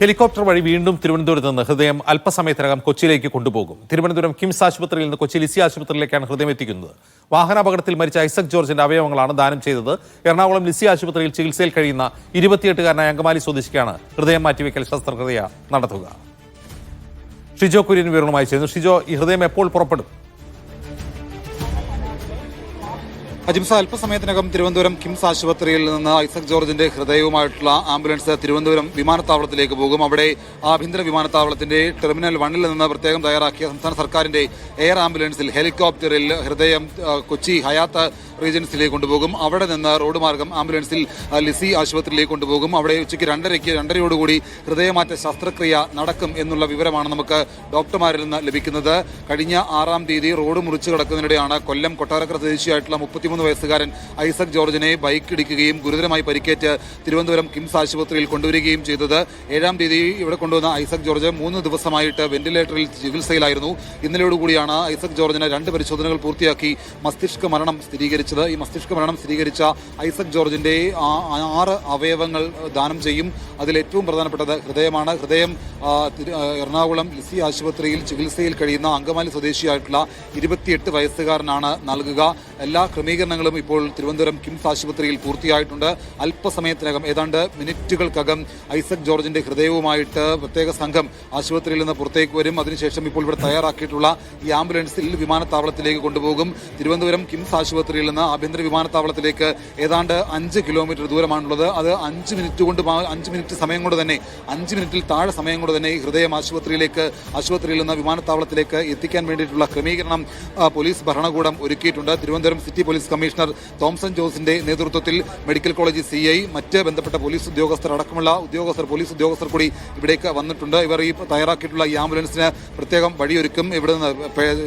Helicopter വഴി വീണ്ടും തിരുവനന്തപുരത്ത് നിന്ന് ഹൃദയം അല്പസമയത്തിനകം കൊച്ചിയിലേക്ക് കൊണ്ടുപോകും. തിരുവനന്തപുരം കിംസ് ആശുപത്രിയിൽ നിന്ന് കൊച്ചി ലിസി ആശുപത്രിയിലേക്കാണ് ഹൃദയം എത്തിക്കുന്നത്. വാഹനാപകടത്തിൽ മരിച്ച ഐസക് ജോർജിന്റെ അവയവങ്ങളാണ് ദാനം ചെയ്തത്. എറണാകുളം ലിസി ആശുപത്രിയിൽ ചികിത്സയായ 28-കാരനായ അങ്കമാലി സ്വദേശിക്കാണ് ഹൃദയം മാറ്റിവെക്കൽ ശസ്ത്രക്രിയ നടത്തുക. ഷിജോ കുര്യൻ വിവരണമായി ചെയ്യുന്നു. ഷിജോ, ഈ ഹൃദയം എപ്പോൾ പുറപ്പെടും? അജിംസ, അല്പസമയത്തിനകം തിരുവനന്തപുരം കിംസ് ആശുപത്രിയിൽ നിന്ന് ഐസക് ജോർജിന്റെ ഹൃദയവുമായിട്ടുള്ള ആംബുലൻസ് തിരുവനന്തപുരം വിമാനത്താവളത്തിലേക്ക് പോകും. അവിടെ ആഭ്യന്തര വിമാനത്താവളത്തിന്റെ ടെർമിനൽ 1-ൽ നിന്ന് പ്രത്യേകം തയ്യാറാക്കിയ സംസ്ഥാന സർക്കാരിന്റെ എയർ ആംബുലൻസിൽ ഹെലികോപ്റ്ററിൽ ഹൃദയം കൊച്ചി ഹയാത്ത് റീജൻസിലേക്ക് കൊണ്ടുപോകും. അവിടെ നിന്ന് റോഡ് മാർഗം ആംബുലൻസിൽ ലിസി ആശുപത്രിയിലേക്ക് കൊണ്ടുപോകും. അവിടെ ഉച്ചയ്ക്ക് 2:30 ഹൃദയമാറ്റ ശസ്ത്രക്രിയ നടക്കും എന്നുള്ള വിവരമാണ് നമുക്ക് ഡോക്ടർമാരിൽ നിന്ന് ലഭിക്കുന്നത്. കഴിഞ്ഞ 6-ാം തീയതി റോഡ് മുറിച്ചു കടക്കുന്നതിനിടെയാണ് കൊല്ലം കൊട്ടാരക്കര സ്വദേശിയായിട്ടുള്ള 33 വയസ്സുകാരൻ ഐസക് ജോർജിനെ ബൈക്ക് ഇടിക്കുകയും ഗുരുതരമായി പരിക്കേറ്റ് തിരുവനന്തപുരം കിംസ് ആശുപത്രിയിൽ കൊണ്ടുവരികയും ചെയ്തത്. 7-ാം തീയതി ഇവിടെ കൊണ്ടുവന്ന ഐസക് ജോർജ് 3 ദിവസമായിട്ട് വെന്റിലേറ്ററിൽ ചികിത്സയിലായിരുന്നു. ഇന്നലെയോടുകൂടിയാണ് ഐസക് ജോർജിന് 2 പരിശോധനകൾ പൂർത്തിയാക്കി മസ്തിഷ്ക മരണം സ്ഥിരീകരിച്ചത്. ഈ മസ്തിഷ്ക മരണം സ്ഥിരീകരിച്ച ഐസക് ജോർജിന്റെ 6 അവയവങ്ങൾ ദാനം ചെയ്യും. അതിൽ ഏറ്റവും പ്രധാനപ്പെട്ടത് ഹൃദയമാണ്. ഹൃദയം എറണാകുളം ലിസി ആശുപത്രിയിൽ ചികിത്സയിൽ കഴിയുന്ന അങ്കമാലി സ്വദേശിയായിട്ടുള്ള 28 വയസ്സുകാരനാണ് നൽകുക. എല്ലാ ക്രമീകരണങ്ങളും ഇപ്പോൾ തിരുവനന്തപുരം കിംസ് ആശുപത്രിയിൽ പൂർത്തിയായിട്ടുണ്ട്. അല്പസമയത്തിനകം, ഏതാണ്ട് മിനിറ്റുകൾക്കകം ഐസക് ജോർജിന്റെ ഹൃദയവുമായിട്ട് പ്രത്യേക സംഘം ആശുപത്രിയിൽ നിന്ന് പുറത്തേക്ക് വരും. അതിനുശേഷം ഇപ്പോൾ ഇവിടെ തയ്യാറാക്കിയിട്ടുള്ള ഈ ആംബുലൻസിൽ വിമാനത്താവളത്തിലേക്ക് കൊണ്ടുപോകും. തിരുവനന്തപുരം കിംസ് ആശുപത്രിയിൽ നിന്ന് ആഭ്യന്തര വിമാനത്താവളത്തിലേക്ക് ഏതാണ്ട് 5 കിലോമീറ്റർ ദൂരമാണുള്ളത്. അത് 5 മിനിറ്റ് സമയം കൊണ്ട് തന്നെ, 5 മിനിറ്റിൽ താഴെ സമയം കൊണ്ട് തന്നെ ഈ ഹൃദയം ആശുപത്രിയിൽ നിന്ന് വിമാനത്താവളത്തിലേക്ക് എത്തിക്കാൻ വേണ്ടിയിട്ടുള്ള ക്രമീകരണം പോലീസ് ഭരണകൂടം ഒരുക്കിയിട്ടുണ്ട്. Thiruvananthapuram city police commissioner Thomson ജോസിന്റെ നേതൃത്വത്തിൽ മെഡിക്കൽ കോളേജ് CI, മറ്റ് ബന്ധപ്പെട്ട പോലീസ് ഉദ്യോഗസ്ഥർ അടക്കമുള്ള പോലീസ് ഉദ്യോഗസ്ഥർ കൂടി ഇവിടേക്ക് വന്നിട്ടുണ്ട്. ഇവർ ഈ തയ്യാറാക്കിയിട്ടുള്ള ഈ ആംബുലൻസിന് പ്രത്യേകം വഴിയൊരുക്കും. ഇവിടെ നിന്ന്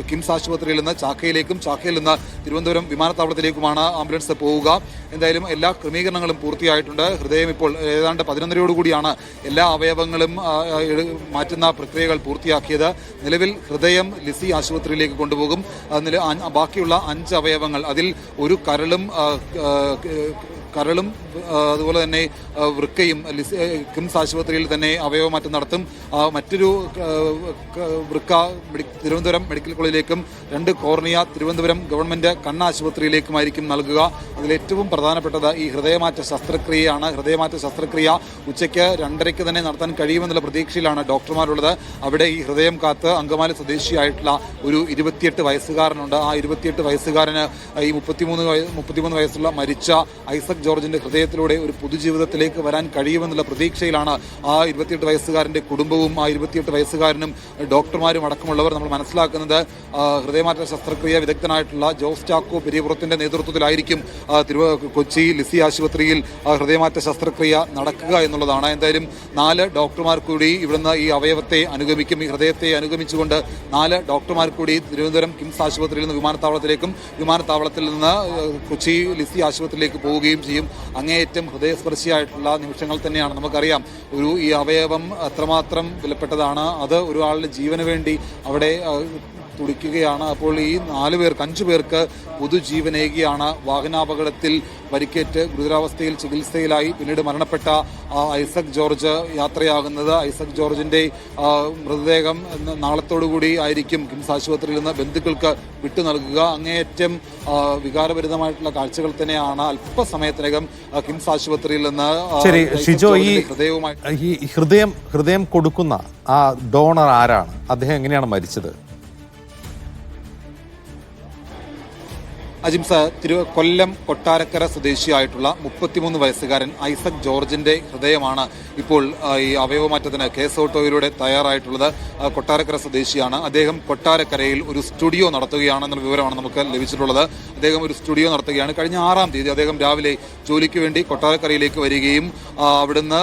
കിംസ് ആശുപത്രിയിൽ നിന്ന് ചാക്കയിലേക്കും, ചാക്കയിൽ നിന്ന് തിരുവനന്തപുരം വിമാനത്താവളത്തിലേക്കുമാണ് ആംബുലൻസ് പോവുക. എന്തായാലും എല്ലാ ക്രമീകരണങ്ങളും പൂർത്തിയായിട്ടുണ്ട്. ഹൃദയം ഇപ്പോൾ ഏതാണ്ട് 11:30 എല്ലാ അവയവങ്ങളും മാറ്റുന്ന പ്രക്രിയകൾ പൂർത്തിയാക്കിയത്. നിലവിൽ ഹൃദയം ലിസി ആശുപത്രിയിലേക്ക് കൊണ്ടുപോകും. ബാക്കിയുള്ള 5 അവയവങ്ങൾ, അതിൽ ഒരു കരളും അതുപോലെ തന്നെ വൃക്കയും കിംസ് ആശുപത്രിയിൽ തന്നെ അവയവമാറ്റം നടത്തും. മറ്റൊരു വൃക്ക തിരുവനന്തപുരം മെഡിക്കൽ കോളേജിലേക്കും 2 കോർണിയ തിരുവനന്തപുരം ഗവൺമെന്റ് കണ്ണാശുപത്രിയിലേക്കുമായിരിക്കും നൽകുക. അതിലേറ്റവും പ്രധാനപ്പെട്ടത് ഈ ഹൃദയമാറ്റ ശസ്ത്രക്രിയയാണ്. ഹൃദയമാറ്റ ശസ്ത്രക്രിയ ഉച്ചയ്ക്ക് 2:30 തന്നെ നടത്താൻ കഴിയുമെന്നുള്ള പ്രതീക്ഷയിലാണ് ഡോക്ടർമാരുള്ളത്. അവിടെ ഈ ഹൃദയം കാത്ത് അങ്കമാലി സ്വദേശിയായിട്ടുള്ള ഒരു 28 വയസ്സുകാരനുണ്ട്. ആ 28 വയസ്സുകാരന് ഈ 33 വയസ്സുള്ള മരിച്ച ഐസക് ജോർജിന്റെ ഹൃദയത്തിലൂടെ ഒരു പൊതുജീവിതത്തിലേക്ക് വരാൻ കഴിയുമെന്നുള്ള പ്രതീക്ഷയിലാണ് ആ 28 വയസ്സുകാരന്റെ കുടുംബവും ആ 28 വയസ്സുകാരനും ഡോക്ടർമാരും അടക്കമുള്ളവർ. നമ്മൾ മനസ്സിലാക്കുന്നത് ഹൃദയമാറ്റ ശസ്ത്രക്രിയ വിദഗ്ധനായിട്ടുള്ള ജോസ് ചാക്കോ പെരിയപുറത്തിന്റെ നേതൃത്വത്തിലായിരിക്കും കൊച്ചി ലിസി ആശുപത്രിയിൽ ഹൃദയമാറ്റ ശസ്ത്രക്രിയ നടക്കുക എന്നുള്ളതാണ്. എന്തായാലും 4 ഡോക്ടർമാർ കൂടി ഇവിടുന്ന് ഈ അവയവത്തെ അനുഗമിക്കും. ഈ ഹൃദയത്തെ അനുഗമിച്ചുകൊണ്ട് 4 ഡോക്ടർമാർ കൂടി തിരുവനന്തപുരം കിംസ് ആശുപത്രിയിൽ നിന്ന് വിമാനത്താവളത്തിലേക്കും, വിമാനത്താവളത്തിൽ നിന്ന് കൊച്ചി ലിസി ആശുപത്രിയിലേക്ക് പോവുകയും ചെയ്യും. അങ്ങേയറ്റം ഹൃദയസ്പർശിയായിട്ടുള്ള നിമിഷങ്ങൾ തന്നെയാണ്. നമുക്കറിയാം ഈ അവയവം എത്രമാത്രം വിലപ്പെട്ടതാണ്. അത് ഒരാളുടെ ജീവന് വേണ്ടി അവിടെ തുടിക്കുകയാണ്. അപ്പോൾ ഈ 5 പേർക്ക് പൊതുജീവനേകിയാണ്. വാഹനാപകടത്തിൽ പരിക്കേറ്റ് ഗുരുതരാവസ്ഥയിൽ ചികിത്സയിലായി പിന്നീട് മരണപ്പെട്ട ഐസക് ജോർജ് യാത്രയാകുന്നത്. ഐസക് ജോർജിന്റെ മൃതദേഹം നാളത്തോടുകൂടി ആയിരിക്കും കിംസ് ആശുപത്രിയിൽ നിന്ന് ബന്ധുക്കൾക്ക് വിട്ടു നൽകുക. അങ്ങേയറ്റം വികാരഭരിതമായിട്ടുള്ള കാഴ്ചകൾ തന്നെയാണ്. അല്പസമയത്തിനകം കിംസ് ആശുപത്രിയിൽ നിന്ന് ഹൃദയം കൊടുക്കുന്ന ആ ഡോണർ ആരാണ്? അദ്ദേഹം എങ്ങനെയാണ് മരിച്ചത്? അജിംസ, കൊല്ലം കൊട്ടാരക്കര സ്വദേശിയായിട്ടുള്ള 33 വയസ്സുകാരൻ ഐസക് ജോർജിന്റെ ഹൃദയമാണ് ഇപ്പോൾ ഈ അവയവമാറ്റത്തിന് കേസ് ഓട്ടോയിലൂടെ തയ്യാറായിട്ടുള്ളത്. കൊട്ടാരക്കര സ്വദേശിയാണ്. അദ്ദേഹം കൊട്ടാരക്കരയിൽ ഒരു സ്റ്റുഡിയോ നടത്തുകയാണെന്നുള്ള വിവരമാണ് നമുക്ക് ലഭിച്ചിട്ടുള്ളത്. അദ്ദേഹം ഒരു സ്റ്റുഡിയോ നടത്തുകയാണ്. കഴിഞ്ഞ 6-ാം തീയതി അദ്ദേഹം രാവിലെ ജോലിക്ക് വേണ്ടി കൊട്ടാരക്കരയിലേക്ക് വരികയും അവിടുന്ന്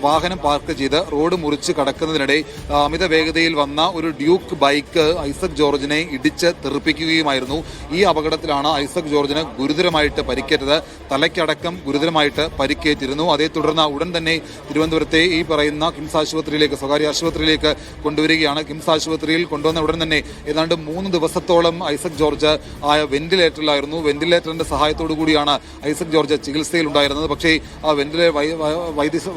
വാഹനം പാർക്ക് ചെയ്ത് റോഡ് മുറിച്ച് കടക്കുന്നതിനിടെ അമിത വേഗതയിൽ വന്ന ഒരു ഡ്യൂക്ക് ബൈക്ക് ഐസക് ജോർജിനെ ഇടിച്ച് തെറിപ്പിക്കുകയുമായിരുന്നു. ഈ അപകടത്തിൽ വെടിവെപ്പിലാണ് ഐസക് ജോർജിന് ഗുരുതരമായിട്ട് പരിക്കേറ്റത്. തലയ്ക്കടക്കം ഗുരുതരമായിട്ട് പരിക്കേറ്റിരുന്നു. അതേ തുടർന്ന് ഉടൻ തന്നെ തിരുവനന്തപുരത്തെ ഈ പറയുന്ന കിംസ് ആശുപത്രിയിലേക്ക്, സ്വകാര്യ ആശുപത്രിയിലേക്ക് കൊണ്ടുവരികയാണ്. കിംസ് ആശുപത്രിയിൽ കൊണ്ടുവന്ന ഉടൻ തന്നെ ഏതാണ്ട് 3 ദിവസത്തോളം ഐസക് ജോർജ് വെന്റിലേറ്ററിലായിരുന്നു. വെന്റിലേറ്ററിന്റെ സഹായത്തോടു കൂടിയാണ് ഐസക് ജോർജ് ചികിത്സയിൽ ഉണ്ടായിരുന്നത്. പക്ഷേ ആ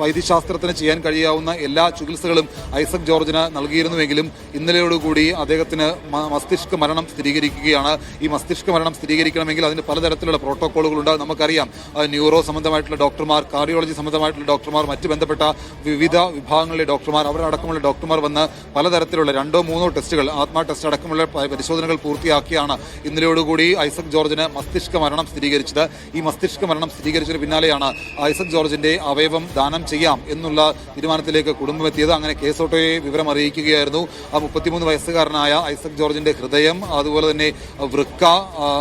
വൈദ്യശാസ്ത്രത്തിന് ചെയ്യാൻ കഴിയാവുന്ന എല്ലാ ചികിത്സകളും ഐസക് ജോർജിന് നൽകിയിരുന്നുവെങ്കിലും ഇന്നലെയോടുകൂടി അദ്ദേഹത്തിന് മസ്തിഷ്ക മരണം സ്ഥിരീകരിക്കുകയാണ്. ഈ മസ്തിഷ്ക മരണം സ്ഥിരീകരിക്കണമെങ്കിൽ അതിന് പലതരത്തിലുള്ള പ്രോട്ടോക്കോളുകളുണ്ട്. നമുക്കറിയാം, ന്യൂറോ സംബന്ധമായിട്ടുള്ള ഡോക്ടർമാർ, കാർഡിയോളജി സംബന്ധമായിട്ടുള്ള ഡോക്ടർമാർ, മറ്റ് ബന്ധപ്പെട്ട വിവിധ വിഭാഗങ്ങളിലെ ഡോക്ടർമാർ, അവരടക്കമുള്ള ഡോക്ടർമാർ വന്ന് പലതരത്തിലുള്ള 2-3 ടെസ്റ്റുകൾ, ആത്മാ ടെസ്റ്റ് അടക്കമുള്ള പരിശോധനകൾ പൂർത്തിയാക്കിയാണ് ഇന്നലെയോടുകൂടി ഐസക് ജോർജിന് മസ്തിഷ്ക മരണം സ്ഥിരീകരിച്ചത്. ഈ മസ്തിഷ്ക മരണം സ്ഥിരീകരിച്ചതിന് പിന്നാലെയാണ് ഐസക് ജോർജിന്റെ അവയവം ദാനം ചെയ്യാം എന്നുള്ള തീരുമാനത്തിലേക്ക് കുടുംബം എത്തിയത്. അങ്ങനെ കേസോട്ടോയെ വിവരം അറിയിക്കുകയായിരുന്നു. ആ 33 വയസ്സുകാരനായ ഐസക് ജോർജിന്റെ ഹൃദയം, അതുപോലെ തന്നെ വൃക്ക,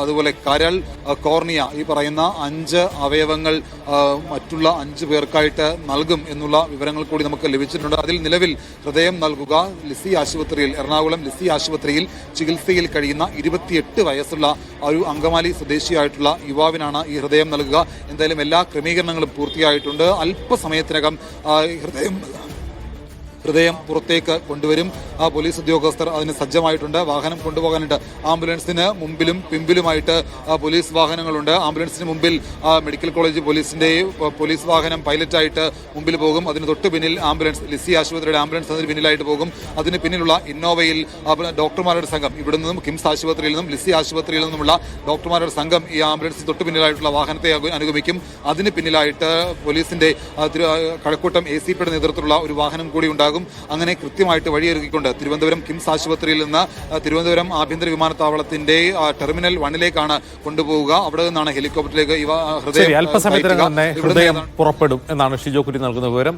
അതുപോലെ കരൾ, കോർണിയ, ഈ പറയുന്ന 5 അവയവങ്ങൾ മറ്റുള്ള 5 പേർക്കായിട്ട് നൽകും എന്നുള്ള വിവരങ്ങൾ കൂടി നമുക്ക് ലഭിച്ചിട്ടുണ്ട്. അതിൽ നിലവിൽ ഹൃദയം നൽകുക ലിസി ആശുപത്രിയിൽ, എറണാകുളം ലിസി ആശുപത്രിയിൽ ചികിത്സയിൽ കഴിയുന്ന 28 വയസ്സുള്ള ഒരു അങ്കമാലി സ്വദേശിയായിട്ടുള്ള യുവാവിനാണ് ഈ ഹൃദയം നൽകുക. എന്തായാലും എല്ലാ ക്രമീകരണങ്ങളും പൂർത്തിയായിട്ടുണ്ട്. അല്പസമയത്തിനകം ഹൃദയം പുറത്തേക്ക് കൊണ്ടുവരും. പോലീസ് ഉദ്യോഗസ്ഥർ അതിന് സജ്ജമായിട്ടുണ്ട്. വാഹനം കൊണ്ടുപോകാനുണ്ട്. ആംബുലൻസിന് മുമ്പിലും പിമ്പിലുമായിട്ട് പോലീസ് വാഹനങ്ങളുണ്ട്. ആംബുലൻസിന് മുമ്പിൽ മെഡിക്കൽ കോളേജ് പോലീസ് വാഹനം പൈലറ്റായിട്ട് മുമ്പിൽ പോകും. അതിന് തൊട്ട് പിന്നിൽ ആംബുലൻസ്, ലിസി ആശുപത്രിയുടെ ആംബുലൻസ് അതിന് പിന്നിലായിട്ട് പോകും. അതിന് പിന്നിലുള്ള ഇന്നോവയിൽ ഡോക്ടർമാരുടെ സംഘം, ഇവിടെ നിന്നും കിംസ് ആശുപത്രിയിൽ നിന്നും ലിസി ആശുപത്രിയിൽ നിന്നുമുള്ള ഡോക്ടർമാരുടെ സംഘം ഈ ആംബുലൻസിന് തൊട്ട് പിന്നിലായിട്ടുള്ള വാഹനത്തെ അനുഗമിക്കും. അതിന് പിന്നിലായിട്ട് പോലീസിന്റെ കഴക്കൂട്ടം ACPയുടെ നേതൃത്വത്തിലുള്ള ഒരു വാഹനം കൂടി ഉണ്ടാകും. അങ്ങനെ കൃത്യമായിട്ട് വഴിയൊരുക്കിക്കൊണ്ട് തിരുവനന്തപുരം കിംസ് ആശുപത്രിയിൽ നിന്ന് തിരുവനന്തപുരം ആഭ്യന്തര വിമാനത്താവളത്തിന്റെ ടെർമിനൽ 1ലേക്കാണ് കൊണ്ടുപോവുക. അവിടെ നിന്നാണ് ഹെലികോപ്റ്ററിലേക്ക് അല്പസമയത്തിനകം തന്നെ ഹൃദയം പുറപ്പെടും എന്നാണ് ഷിജോ കുര്യൻ നൽകുന്ന വിവരം.